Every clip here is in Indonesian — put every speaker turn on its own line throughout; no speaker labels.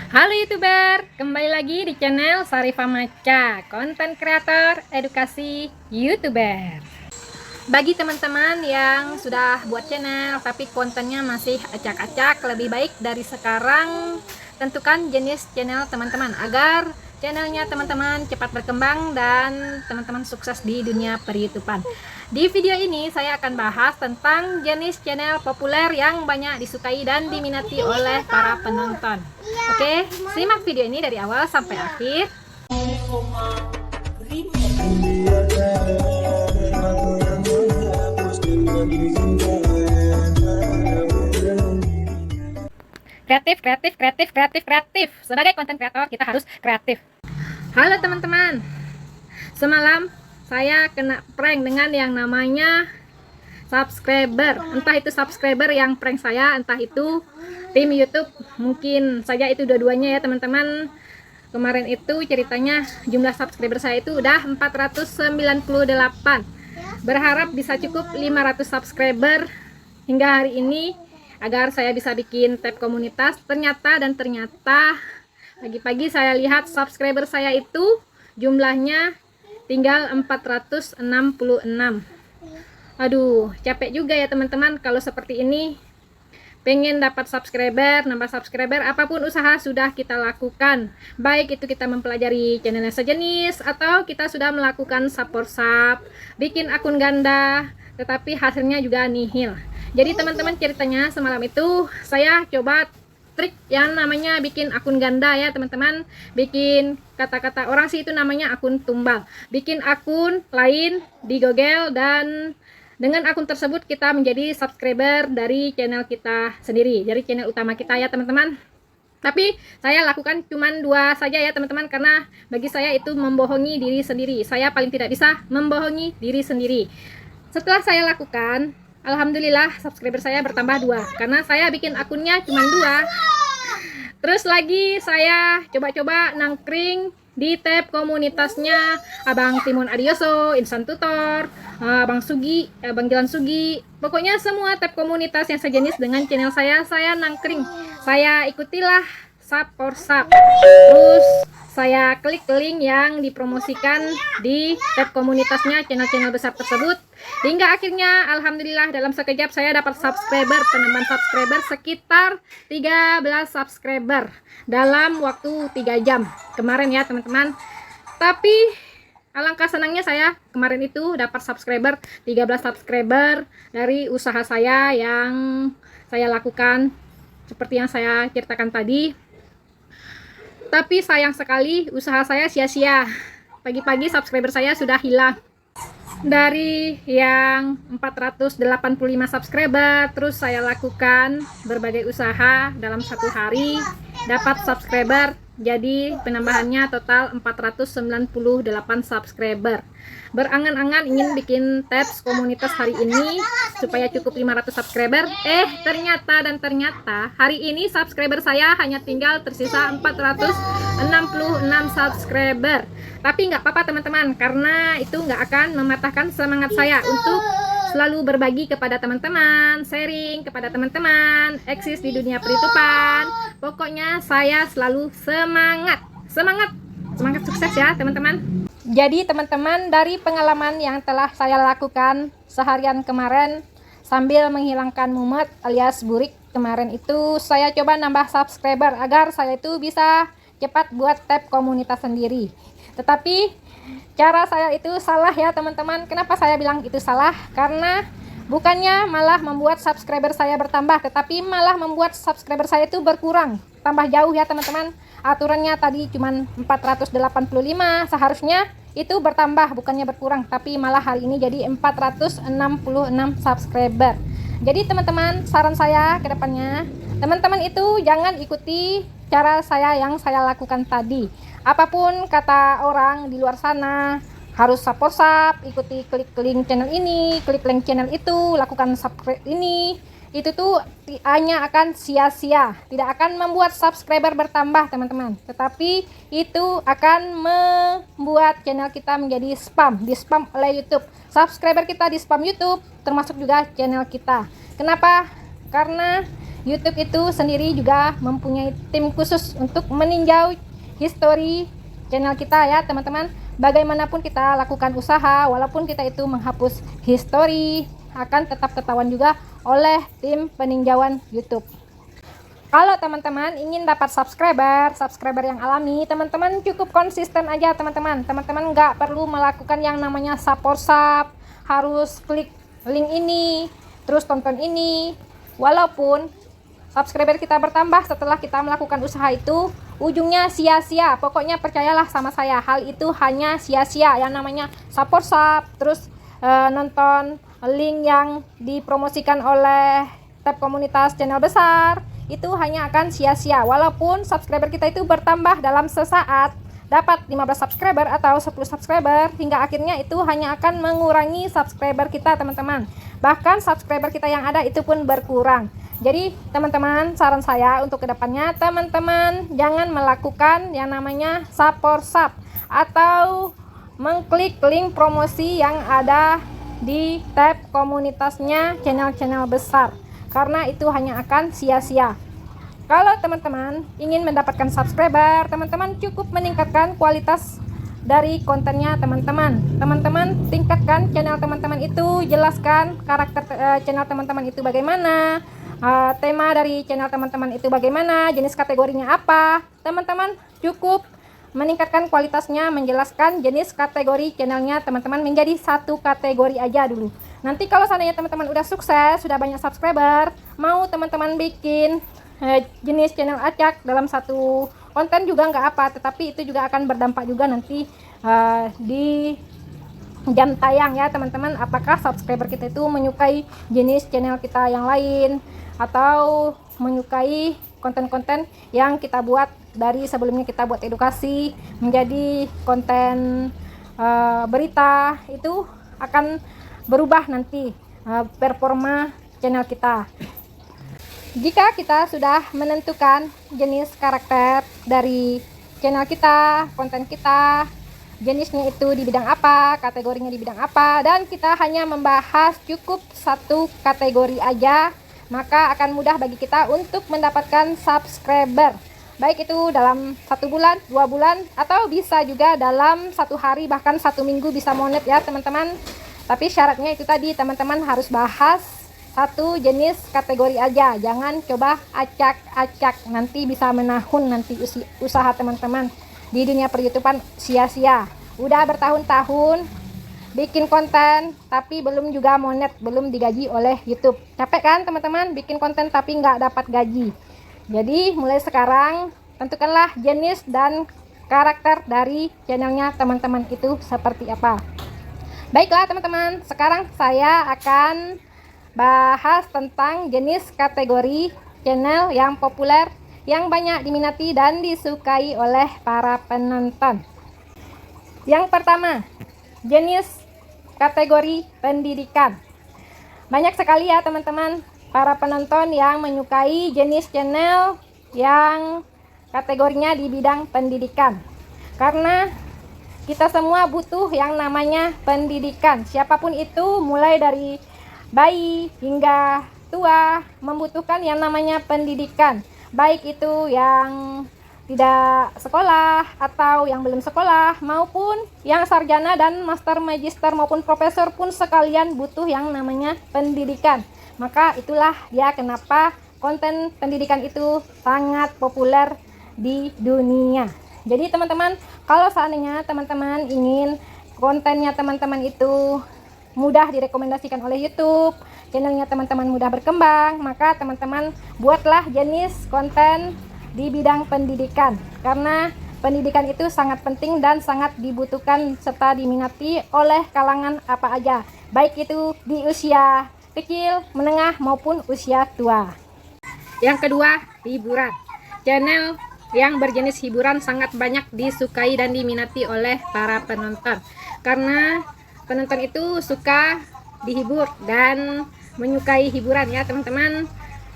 Halo YouTuber, kembali lagi di channel Sarifa Maca, konten kreator edukasi YouTuber. Bagi teman-teman yang sudah buat channel tapi kontennya masih acak-acak, lebih baik dari sekarang tentukan jenis channel teman-teman agar channelnya teman-teman cepat berkembang dan teman-teman sukses di dunia per-YouTubean. Di video ini saya akan bahas tentang jenis channel populer yang banyak disukai dan diminati oleh para penonton. Oke, simak video ini dari awal sampai akhir. Kreatif. Sebagai konten kreator kita harus kreatif. Halo teman-teman, semalam saya kena prank dengan yang namanya subscriber. Entah itu subscriber yang prank saya, entah itu tim YouTube. Mungkin saja itu dua-duanya ya teman-teman. Kemarin itu ceritanya jumlah subscriber saya itu udah 498. Berharap bisa cukup 500 subscriber hingga hari ini agar saya bisa bikin tab komunitas. Ternyata pagi-pagi saya lihat subscriber saya itu jumlahnya tinggal 466. Aduh, capek juga ya teman-teman kalau seperti ini. Pengen dapat subscriber, nambah subscriber, apapun usaha sudah kita lakukan. Baik itu kita mempelajari channelnya sejenis atau kita sudah melakukan sub, bikin akun ganda, tetapi hasilnya juga nihil. Jadi teman-teman, ceritanya semalam itu saya coba trik yang namanya bikin akun ganda ya teman-teman. Bikin kata-kata orang sih itu namanya akun tumbal. Bikin akun lain di Google dan dengan akun tersebut kita menjadi subscriber dari channel kita sendiri, dari channel utama kita ya teman-teman. Tapi saya lakukan cuman 2 saja ya teman-teman, karena bagi saya itu membohongi diri sendiri. Saya paling tidak bisa membohongi diri sendiri. Setelah saya lakukan, alhamdulillah subscriber saya bertambah 2 karena saya bikin akunnya cuma 2. Terus lagi saya coba-coba nangkring di tab komunitasnya Abang Timon Adioso, Insan Tutor, Abang Sugi, Abang Jalan Sugi. Pokoknya semua tab komunitas yang sejenis dengan channel saya nangkring. Saya ikutilah sub. Terus saya klik link yang dipromosikan di tab komunitasnya channel-channel besar tersebut. Hingga akhirnya alhamdulillah dalam sekejap saya dapat penambahan subscriber sekitar 13 subscriber dalam waktu 3 jam kemarin ya teman-teman. Tapi alangkah senangnya saya kemarin itu dapat 13 subscriber dari usaha saya yang saya lakukan seperti yang saya ceritakan tadi. Tapi sayang sekali usaha saya sia-sia. Pagi-pagi subscriber saya sudah hilang. Dari yang 485 subscriber, terus saya lakukan berbagai usaha dalam 1 hari dapat subscriber, jadi penambahannya total 498 subscriber. Berangan-angan ingin bikin tabs komunitas hari ini supaya cukup 500 subscriber. Ternyata hari ini subscriber saya hanya tinggal tersisa 466 subscriber. Tapi nggak apa-apa teman-teman, karena itu nggak akan mematahkan semangat saya untuk selalu berbagi kepada teman-teman, sharing kepada teman-teman, eksis di dunia per-YouTubean. Pokoknya saya selalu semangat sukses ya teman-teman. Jadi teman-teman, dari pengalaman yang telah saya lakukan seharian kemarin sambil menghilangkan mumet alias burik kemarin itu, saya coba nambah subscriber agar saya itu bisa cepat buat tab komunitas sendiri. Tetapi cara saya itu salah ya teman-teman. Kenapa saya bilang itu salah? Karena bukannya malah membuat subscriber saya bertambah, tetapi malah membuat subscriber saya itu berkurang, tambah jauh ya teman-teman. Aturannya tadi cuma 485, seharusnya itu bertambah bukannya berkurang, tapi malah hari ini jadi 466 subscriber. Jadi teman-teman, saran saya ke depannya, teman-teman itu jangan ikuti cara yang saya lakukan tadi. Apapun kata orang di luar sana, harus sub, ikuti klik link channel ini, klik link channel itu, lakukan subscribe ini. Itu tuh hanya akan sia-sia, tidak akan membuat subscriber bertambah teman-teman, tetapi itu akan membuat channel kita menjadi di spam oleh YouTube. Subscriber kita di spam YouTube, termasuk juga channel kita. Kenapa? Karena YouTube itu sendiri juga mempunyai tim khusus untuk meninjau history channel kita ya teman-teman. Bagaimanapun kita lakukan usaha, walaupun kita itu menghapus history, akan tetap ketahuan juga oleh tim peninjauan YouTube. Kalau teman-teman ingin dapat subscriber yang alami, teman-teman cukup konsisten aja teman-teman. Teman-teman nggak perlu melakukan yang namanya support sub, harus klik link ini, terus tonton ini. Walaupun subscriber kita bertambah setelah kita melakukan usaha itu, ujungnya sia-sia. Pokoknya percayalah sama saya, hal itu hanya sia-sia. Yang namanya support sub, terus nonton link yang dipromosikan oleh tab komunitas channel besar, itu hanya akan sia-sia. Walaupun subscriber kita itu bertambah dalam sesaat, dapat 15 subscriber atau 10 subscriber, hingga akhirnya itu hanya akan mengurangi subscriber kita teman-teman. Bahkan subscriber kita yang ada itu pun berkurang. Jadi teman-teman, saran saya untuk kedepannya, teman-teman jangan melakukan yang namanya support sub atau mengklik link promosi yang ada di tab komunitasnya channel-channel besar, karena itu hanya akan sia-sia. Kalau teman-teman ingin mendapatkan subscriber, teman-teman cukup meningkatkan kualitas dari kontennya teman-teman. Teman-teman tingkatkan channel teman-teman itu, jelaskan karakter channel teman-teman itu bagaimana, tema dari channel teman-teman itu bagaimana, jenis kategorinya apa. Teman-teman cukup meningkatkan kualitasnya, menjelaskan jenis kategori channelnya teman-teman menjadi satu kategori aja dulu. Nanti kalau seandainya teman-teman udah sukses, sudah banyak subscriber, mau teman-teman bikin jenis channel acak dalam satu konten juga nggak apa, tetapi itu juga akan berdampak juga nanti di jam tayang ya teman-teman. Apakah subscriber kita itu menyukai jenis channel kita yang lain, atau menyukai konten-konten yang kita buat dari sebelumnya kita buat edukasi menjadi konten berita, itu akan berubah nanti performa channel kita. Jika kita sudah menentukan jenis karakter dari channel kita, konten kita, jenisnya itu di bidang apa, kategorinya di bidang apa, dan kita hanya membahas cukup satu kategori aja, maka akan mudah bagi kita untuk mendapatkan subscriber. Baik itu dalam 1 bulan, 2 bulan, atau bisa juga dalam 1 hari, bahkan 1 minggu bisa monet ya teman-teman. Tapi syaratnya itu tadi, teman-teman harus bahas satu jenis kategori aja, jangan coba acak-acak, nanti bisa menahun nanti usaha teman-teman di dunia per-YouTubean sia-sia. Udah bertahun-tahun bikin konten tapi belum juga monet, belum digaji oleh YouTube. Capek kan teman-teman bikin konten tapi nggak dapat gaji. Jadi mulai sekarang tentukanlah jenis dan karakter dari channelnya teman-teman itu seperti apa. Baiklah teman-teman, sekarang saya akan bahas tentang jenis kategori channel yang populer, yang banyak diminati dan disukai oleh para penonton. Yang pertama, jenis kategori pendidikan. Banyak sekali ya teman-teman para penonton yang menyukai jenis channel yang kategorinya di bidang pendidikan, karena kita semua butuh yang namanya pendidikan. Siapapun itu, mulai dari bayi hingga tua, membutuhkan yang namanya pendidikan, baik itu yang tidak sekolah atau yang belum sekolah, maupun yang sarjana dan master, magister maupun profesor pun sekalian butuh yang namanya pendidikan. Maka itulah dia kenapa konten pendidikan itu sangat populer di dunia. Jadi teman-teman, kalau seandainya teman-teman ingin kontennya teman-teman itu mudah direkomendasikan oleh YouTube, channelnya teman-teman mudah berkembang, maka teman-teman buatlah jenis konten di bidang pendidikan, karena pendidikan itu sangat penting dan sangat dibutuhkan serta diminati oleh kalangan apa aja, baik itu di usia kecil, menengah maupun usia tua. Yang kedua, hiburan. Channel yang berjenis hiburan sangat banyak disukai dan diminati oleh para penonton, karena penonton itu suka dihibur dan menyukai hiburan ya teman-teman.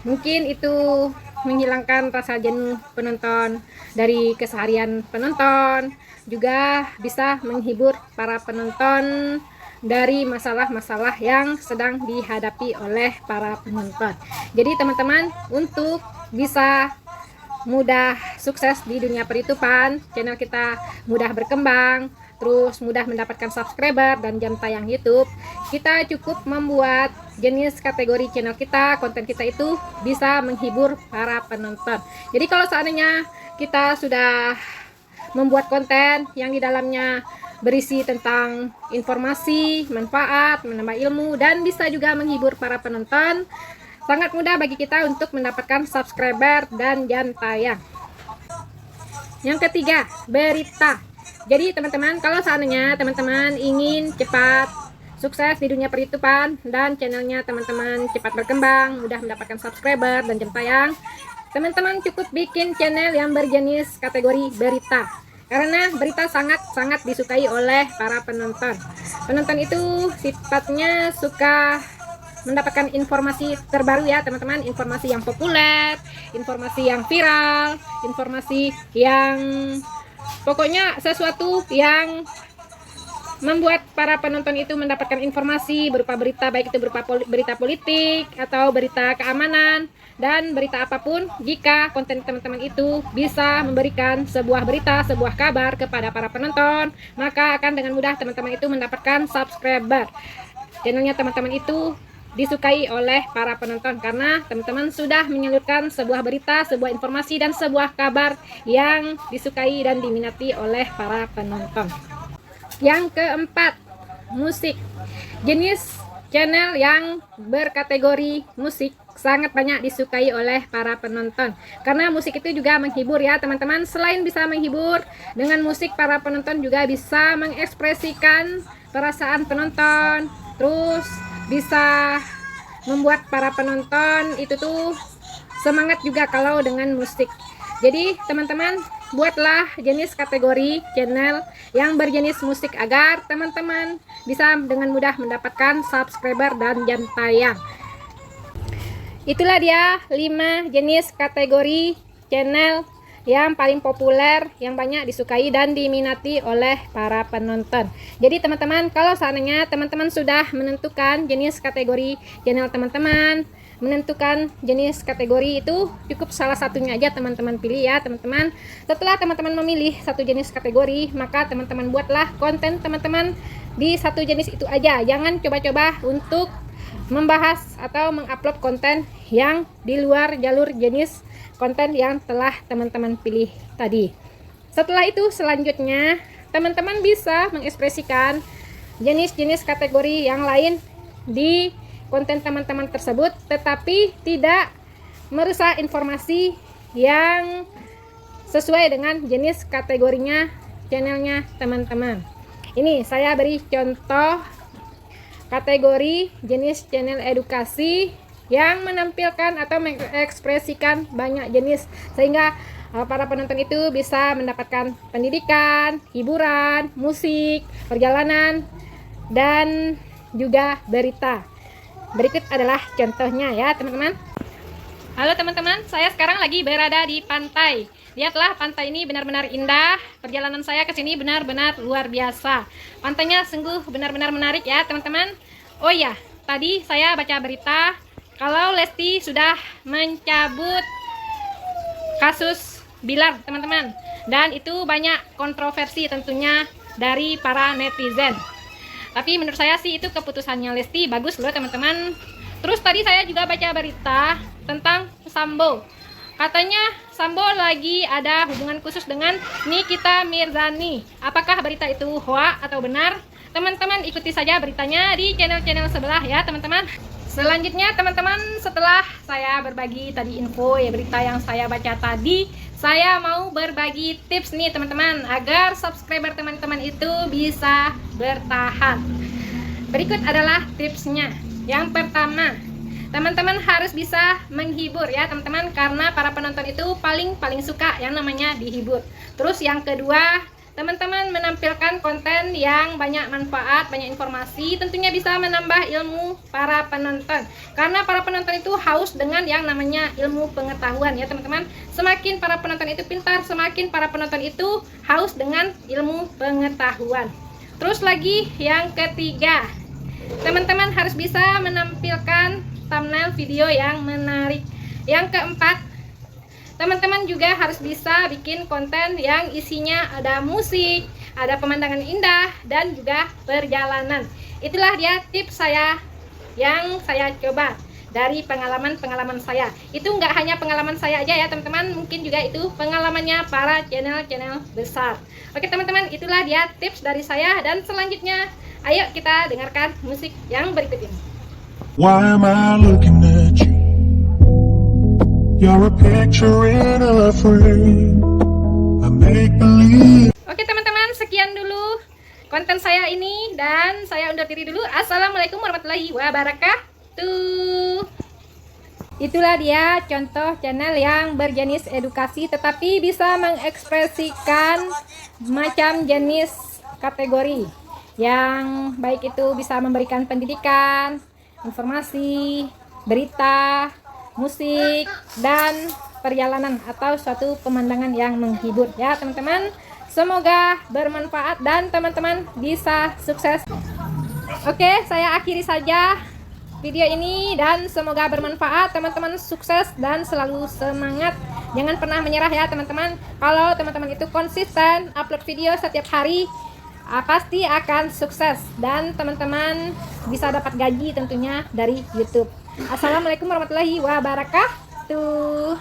Mungkin itu menghilangkan rasa jenuh penonton dari keseharian penonton, juga bisa menghibur para penonton dari masalah-masalah yang sedang dihadapi oleh para penonton. Jadi teman-teman, untuk bisa mudah sukses di dunia per-YouTubean, channel kita mudah berkembang, terus mudah mendapatkan subscriber dan jam tayang YouTube, kita cukup membuat jenis kategori channel kita, konten kita itu bisa menghibur para penonton. Jadi kalau seandainya kita sudah membuat konten yang di dalamnya berisi tentang informasi, manfaat, menambah ilmu, dan bisa juga menghibur para penonton, sangat mudah bagi kita untuk mendapatkan subscriber dan jam tayang. Yang ketiga, berita. Jadi teman-teman, kalau seandainya teman-teman ingin cepat sukses di dunia per-YouTubean dan channelnya teman-teman cepat berkembang, mudah mendapatkan subscriber dan jam tayang, teman-teman cukup bikin channel yang berjenis kategori berita. Karena berita sangat-sangat disukai oleh para penonton. Penonton itu sifatnya suka mendapatkan informasi terbaru ya teman-teman, informasi yang populer, informasi yang viral, informasi yang pokoknya sesuatu yang membuat para penonton itu mendapatkan informasi berupa berita, baik itu berupa berita politik atau berita keamanan dan berita apapun. Jika konten teman-teman itu bisa memberikan sebuah berita, sebuah kabar kepada para penonton, maka akan dengan mudah teman-teman itu mendapatkan subscriber. Channelnya teman-teman itu disukai oleh para penonton karena teman-teman sudah menyalurkan sebuah berita, sebuah informasi, dan sebuah kabar yang disukai dan diminati oleh para penonton. Yang keempat, musik. Jenis channel yang berkategori musik sangat banyak disukai oleh para penonton karena musik itu juga menghibur ya teman-teman. Selain bisa menghibur, dengan musik para penonton juga bisa mengekspresikan perasaan penonton, terus bisa membuat para penonton itu tuh semangat juga kalau dengan musik. Jadi teman-teman, buatlah jenis kategori channel yang berjenis musik agar teman-teman bisa dengan mudah mendapatkan subscriber dan jam tayang. Itulah dia 5 jenis kategori channel yang paling populer, yang banyak disukai dan diminati oleh para penonton. Jadi teman-teman, kalau seandainya teman-teman sudah menentukan jenis kategori channel teman-teman, menentukan jenis kategori itu cukup salah satunya aja teman-teman pilih ya teman-teman. Setelah teman-teman memilih satu jenis kategori, maka teman-teman buatlah konten teman-teman di satu jenis itu aja. Jangan coba-coba untuk membahas atau mengupload konten yang di luar jalur jenis konten yang telah teman-teman pilih tadi. Setelah itu selanjutnya teman-teman bisa mengekspresikan jenis-jenis kategori yang lain di konten teman-teman tersebut, tetapi tidak merusak informasi yang sesuai dengan jenis kategorinya channelnya teman-teman. Ini saya beri contoh kategori jenis channel edukasi yang menampilkan atau mengekspresikan banyak jenis sehingga para penonton itu bisa mendapatkan pendidikan, hiburan, musik, perjalanan, dan juga berita. Berikut adalah contohnya ya teman-teman. Halo teman-teman, saya sekarang lagi berada di pantai. Lihatlah, pantai ini benar-benar indah. Perjalanan saya ke sini benar-benar luar biasa. Pantainya sungguh benar-benar menarik ya teman-teman. Oh ya, tadi saya baca berita kalau Lesti sudah mencabut kasus Bilar teman-teman. Dan itu banyak kontroversi tentunya dari para netizen. Tapi menurut saya sih itu keputusannya Lesti bagus loh teman-teman. Terus tadi saya juga baca berita tentang Sambo. Katanya Sambo lagi ada hubungan khusus dengan Nikita Mirzani. Apakah berita itu hoax atau benar? Teman-teman ikuti saja beritanya di channel-channel sebelah ya teman-teman. Selanjutnya teman-teman, setelah saya berbagi tadi info ya berita yang saya baca tadi, saya mau berbagi tips nih teman-teman agar subscriber teman-teman itu bisa bertahan. Berikut adalah tipsnya. Yang pertama, teman-teman harus bisa menghibur ya teman-teman, karena para penonton itu paling suka yang namanya dihibur. Terus yang kedua, teman-teman menampilkan konten yang banyak manfaat, banyak informasi, tentunya bisa menambah ilmu para penonton. Karena para penonton itu haus dengan yang namanya ilmu pengetahuan ya teman-teman. Semakin para penonton itu pintar, semakin para penonton itu haus dengan ilmu pengetahuan. Terus lagi yang ketiga, teman-teman harus bisa menampilkan thumbnail video yang menarik. Yang keempat, teman-teman juga harus bisa bikin konten yang isinya ada musik, ada pemandangan indah, dan juga perjalanan. Itulah dia tips saya yang saya coba dari pengalaman-pengalaman saya. Itu nggak hanya pengalaman saya aja ya teman-teman, mungkin juga itu pengalamannya para channel-channel besar. Oke teman-teman, itulah dia tips dari saya, dan selanjutnya ayo kita dengarkan musik yang berikut ini.
Why am I looking at you? You're a picture in a frame. I make believe.
Oke teman-teman, sekian dulu konten saya ini, dan saya undur diri dulu. Assalamualaikum warahmatullahi wabarakatuh. Itulah dia contoh channel yang berjenis edukasi tetapi bisa mengekspresikan macam jenis kategori yang baik itu bisa memberikan pendidikan, informasi, berita, musik, dan perjalanan atau suatu pemandangan yang menghibur ya teman-teman. Semoga bermanfaat dan teman-teman bisa sukses. Oke, saya akhiri saja video ini, dan semoga bermanfaat. Teman-teman sukses dan selalu semangat. Jangan pernah menyerah ya teman-teman. Kalau teman-teman itu konsisten upload video setiap hari, pasti akan sukses, dan teman-teman bisa dapat gaji tentunya dari YouTube. Assalamualaikum warahmatullahi wabarakatuh.